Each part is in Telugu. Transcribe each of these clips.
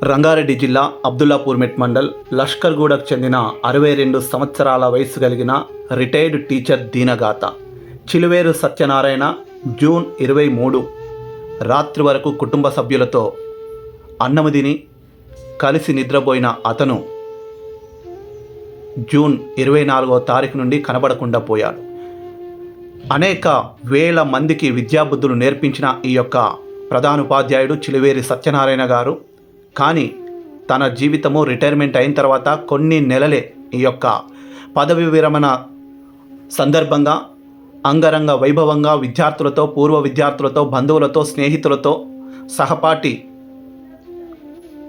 రంగారెడ్డి జిల్లా అబ్దుల్లాపూర్మెట్ మండల్ లష్కర్గూడకు చెందిన 62 సంవత్సరాల వయసు కలిగిన రిటైర్డ్ టీచర్ దీనగాథ చిలువేరు సత్యనారాయణ జూన్ 23 రాత్రి వరకు కుటుంబ సభ్యులతో అన్నము తిని కలిసి నిద్రపోయిన అతను జూన్ 24వ తారీఖు నుండి కనబడకుండా పోయాడు. అనేక వేల మందికి విద్యాబుద్ధులు నేర్పించిన ఈ యొక్క ప్రధానోపాధ్యాయుడు చిలువేరి సత్యనారాయణ గారు కానీ తన జీవితము రిటైర్మెంట్ అయిన తర్వాత కొన్ని నెలలే ఈ యొక్క పదవి విరమణ సందర్భంగా అంగరంగ వైభవంగా విద్యార్థులతో, పూర్వ విద్యార్థులతో, బంధువులతో, స్నేహితులతో, సహపాఠి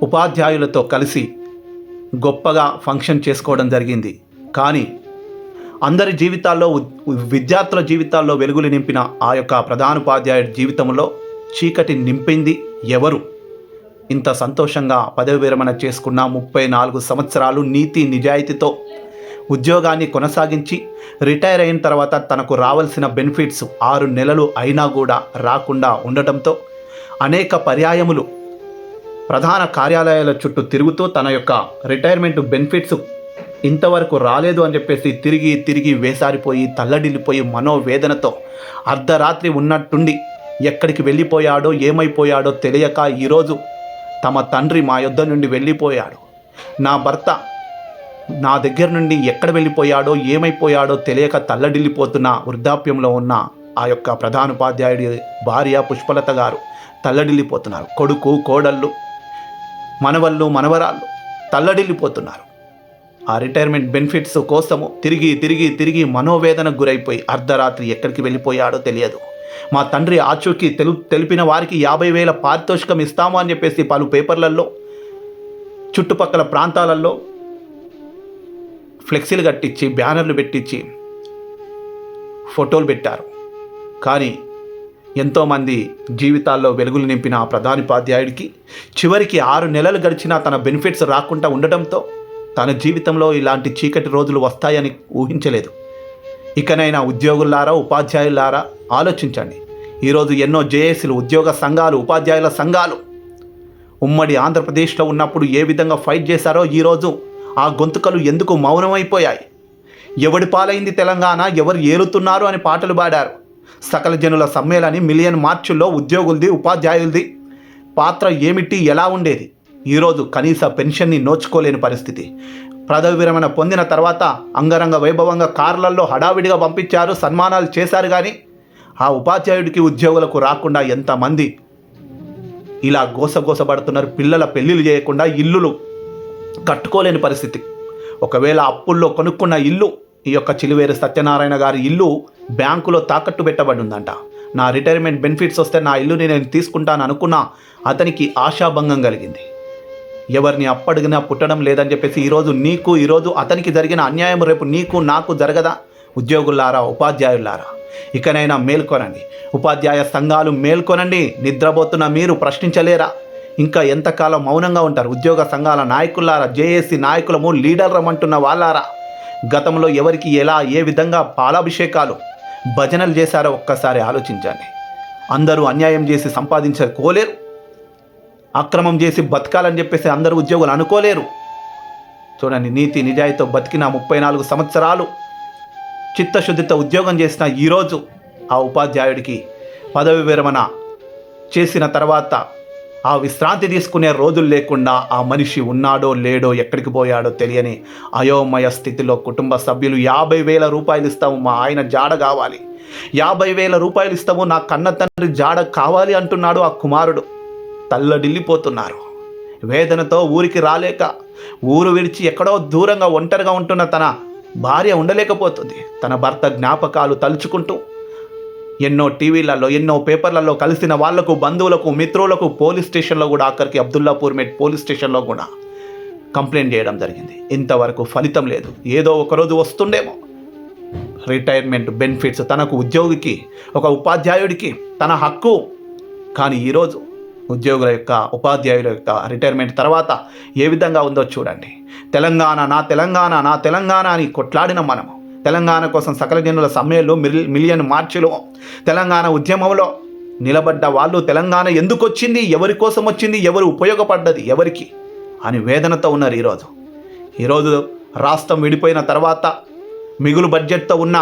ఉపాధ్యాయులతో కలిసి గొప్పగా ఫంక్షన్ చేసుకోవడం జరిగింది. కానీ అందరి జీవితాల్లో, విద్యార్థుల జీవితాల్లో వెలుగులు నింపిన ఆ యొక్క ప్రధానోపాధ్యాయుడి జీవితంలో చీకటి నింపింది ఎవరు? ఇంత సంతోషంగా పదవి విరమణ చేసుకున్న 34 సంవత్సరాలు నీతి నిజాయితీతో ఉద్యోగాన్ని కొనసాగించి రిటైర్ అయిన తర్వాత తనకు రావాల్సిన బెనిఫిట్స్ 6 నెలలు అయినా కూడా రాకుండా ఉండటంతో అనేక పర్యాయములు ప్రధాన కార్యాలయాల చుట్టూ తిరుగుతూ తన యొక్క రిటైర్మెంట్ బెనిఫిట్స్ ఇంతవరకు రాలేదు అని చెప్పేసి తిరిగి వేసారిపోయి తల్లడిల్లిపోయి మనోవేదనతో అర్ధరాత్రి ఉన్నట్టుండి ఎక్కడికి వెళ్ళిపోయాడో ఏమైపోయాడో తెలియక ఈరోజు తమ తండ్రి మా యొద్ద నుండి వెళ్ళిపోయాడు, నా భర్త నా దగ్గర నుండి ఎక్కడ వెళ్ళిపోయాడో ఏమైపోయాడో తెలియక తల్లడిల్లిపోతున్న వృద్ధాప్యంలో ఉన్న ఆ యొక్క ప్రధానోపాధ్యాయుడి భార్య పుష్పలత గారు తల్లడిల్లిపోతున్నారు. కొడుకు, కోడళ్ళు, మనవళ్ళు, మనవరాళ్ళు తల్లడిల్లిపోతున్నారు. ఆ రిటైర్మెంట్ బెనిఫిట్స్ కోసము తిరిగి మనోవేదనకు గురైపోయి అర్ధరాత్రి ఎక్కడికి వెళ్ళిపోయాడో తెలియదు. మా తండ్రి ఆచూకీ తెలిపిన వారికి 50,000 పారితోషికం ఇస్తాము అని చెప్పేసి పలు పేపర్లలో, చుట్టుపక్కల ప్రాంతాలలో ఫ్లెక్సీలు కట్టించి, బ్యానర్లు పెట్టించి ఫోటోలు పెట్టారు. కానీ ఎంతోమంది జీవితాల్లో వెలుగులు నింపిన ఆ ప్రధానోపాధ్యాయుడికి చివరికి 6 నెలలు గడిచినా తన బెనిఫిట్స్ రాకుండా ఉండడంతో తన జీవితంలో ఇలాంటి చీకటి రోజులు వస్తాయని ఊహించలేదు. ఇకనైనా ఉద్యోగులారా, ఉపాధ్యాయులారా ఆలోచించండి. ఈరోజు ఎన్నో జేఏసీలు, ఉద్యోగ సంఘాలు, ఉపాధ్యాయుల సంఘాలు ఉమ్మడి ఆంధ్రప్రదేశ్లో ఉన్నప్పుడు ఏ విధంగా ఫైట్ చేశారో ఈరోజు ఆ గొంతుకలు ఎందుకు మౌనమైపోయాయి? ఎవడి పాలైంది తెలంగాణ, ఎవరు ఏలుతున్నారు అని పాటలు పాడారు. సకల జనుల సమ్మేళని మిలియన్ మార్చుల్లో ఉద్యోగులది, ఉపాధ్యాయులది పాత్ర ఏమిటి, ఎలా ఉండేది? ఈరోజు కనీస పెన్షన్ని నోచుకోలేని పరిస్థితి. పదవి విరమణ పొందిన తర్వాత అంగరంగ వైభవంగా కార్లల్లో హడావిడిగా పంపించారు, సన్మానాలు చేశారు. కానీ ఆ ఉపాధ్యాయుడికి, ఉద్యోగులకు రాకుండా ఎంతమంది ఇలా గోసపడుతున్నారు. పిల్లల పెళ్ళిళ్ళు చేయకుండా ఇల్లులు కట్టుకోలేని పరిస్థితి. ఒకవేళ అప్పుల్లో కొనుక్కున్న ఇల్లు, ఈ యొక్క చిలువేరు సత్యనారాయణ గారి ఇల్లు బ్యాంకులో తాకట్టు పెట్టబడి ఉందంట. నా రిటైర్మెంట్ బెనిఫిట్స్ వస్తే నా ఇల్లుని నేను తీసుకుంటాను అనుకున్న అతనికి ఆశాభంగం కలిగింది. ఎవరిని అప్పడిగినా పుట్టడం లేదని చెప్పేసి ఈరోజు అతనికి జరిగిన అన్యాయం రేపు నీకు నాకు జరగదా? ఉద్యోగులారా, ఉపాధ్యాయులారా ఇకనైనా మేల్కొనండి. ఉపాధ్యాయ సంఘాలు మేల్కొనండి. నిద్రపోతున్న మీరు ప్రశ్నించలేరా? ఇంకా ఎంతకాలం మౌనంగా ఉంటారు? ఉద్యోగ సంఘాల నాయకులారా, జేఏసీ నాయకులము, లీడర్లమంటున్న వాళ్ళారా, గతంలో ఎవరికి ఎలా ఏ విధంగా పాలాభిషేకాలు, భజనలు చేశారో ఒక్కసారి ఆలోచించండి. అందరూ అన్యాయం చేసి సంపాదించుకోలేరు, అక్రమం చేసి బతకాలని చెప్పేసి అందరూ ఉద్యోగులు అనుకోలేరు. చూడండి, నీతి నిజాయితీతో బతికిన 34 సంవత్సరాలు చిత్తశుద్ధితో ఉద్యోగం చేసిన ఈరోజు ఆ ఉపాధ్యాయుడికి పదవి విరమణ చేసిన తర్వాత ఆ విశ్రాంతి తీసుకునే రోజులు లేకుండా ఆ మనిషి ఉన్నాడో లేడో, ఎక్కడికి పోయాడో తెలియని అయోమయ స్థితిలో కుటుంబ సభ్యులు 50,000 రూపాయలు ఇస్తాము, మా ఆయన జాడ కావాలి, 50,000 రూపాయలు ఇస్తాము, నా కన్న తండ్రి జాడ కావాలి అంటున్నాడు ఆ కుమారుడు. తల్లడిల్లిపోతున్నారు. వేదనతో ఊరికి రాలేక, ఊరు విడిచి ఎక్కడో దూరంగా ఒంటరిగా ఉంటున్న తన భార్య ఉండలేకపోతుంది. తన భర్త జ్ఞాపకాలు తలుచుకుంటూ ఎన్నో టీవీలలో, ఎన్నో పేపర్లలో కలిసిన వాళ్లకు, బంధువులకు, మిత్రులకు, పోలీస్ స్టేషన్లో కూడా, ఆఖరికి అబ్దుల్లాపూర్మెట్ పోలీస్ స్టేషన్లో కూడా కంప్లైంట్ చేయడం జరిగింది. ఇంతవరకు ఫలితం లేదు. ఏదో ఒకరోజు వస్తుండేమో రిటైర్మెంట్ బెనిఫిట్స్ తనకు, ఉద్యోగికి, ఒక ఉపాధ్యాయుడికి తన హక్కు. కానీ ఈరోజు ఉద్యోగుల యొక్క, ఉపాధ్యాయుల యొక్క రిటైర్మెంట్ తర్వాత ఏ విధంగా ఉందో చూడండి. తెలంగాణ, నా తెలంగాణ, నా తెలంగాణ అని కొట్లాడిన మనము, తెలంగాణ కోసం సకల జనుల సమ్మెలో, మిలియన్ మార్చిలో, తెలంగాణ ఉద్యమంలో నిలబడ్డ వాళ్ళు తెలంగాణ ఎందుకు వచ్చింది, ఎవరి కోసం వచ్చింది, ఎవరు ఉపయోగపడ్డది, ఎవరికి అని వేదనతో ఉన్నారు. ఈరోజు రాష్ట్రం విడిపోయిన తర్వాత మిగులు బడ్జెట్తో ఉన్న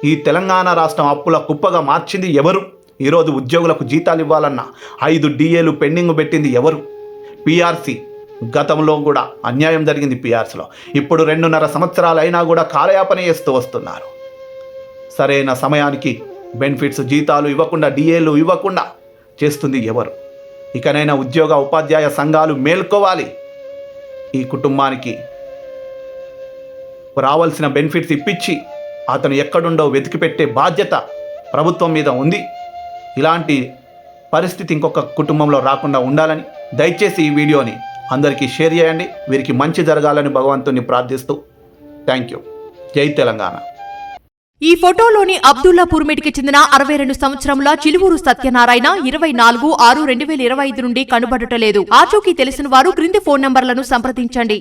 ఈ తెలంగాణ రాష్ట్రం అప్పుల కుప్పగా మార్చింది ఎవరు? ఈరోజు ఉద్యోగులకు జీతాలు ఇవ్వాలన్నా 5 DAలు పెండింగ్ పెట్టింది ఎవరు? PRC గతంలో కూడా అన్యాయం జరిగింది. PRCలో ఇప్పుడు 2.5 సంవత్సరాలు అయినా కూడా కాలయాపన చేస్తూ వస్తున్నారు. సరైన సమయానికి బెనిఫిట్స్ జీతాలు ఇవ్వకుండా, DAలు ఇవ్వకుండా చేస్తుంది ఎవరు? ఇకనైనా ఉద్యోగ ఉపాధ్యాయ సంఘాలు మేల్కోవాలి. ఈ కుటుంబానికి రావాల్సిన బెనిఫిట్స్ ఇప్పించి అతను ఎక్కడుండో వెతికి పెట్టే బాధ్యత ప్రభుత్వం మీద ఉంది. ఇలాంటి పరిస్థితి ఇంకొక కుటుంబంలో రాకుండా ఉండాలని దయచేసి ఈ వీడియోని అందరికీ షేర్ చేయండి. వీరికి మంచి జరగాలని భగవంతుని ప్రార్థిస్తూ థ్యాంక్ యూ. జై తెలంగాణ. ఈ ఫోటోలోని అబ్దుల్లాపూర్మెట్కి చెందిన 62 సంవత్సరముల చిలువూరు సత్యనారాయణ 24/6/2025 నుండి కనుబడటలేదు. ఆచూకీ తెలిసిన వారు క్రింది ఫోన్ నంబర్లను సంప్రదించండి.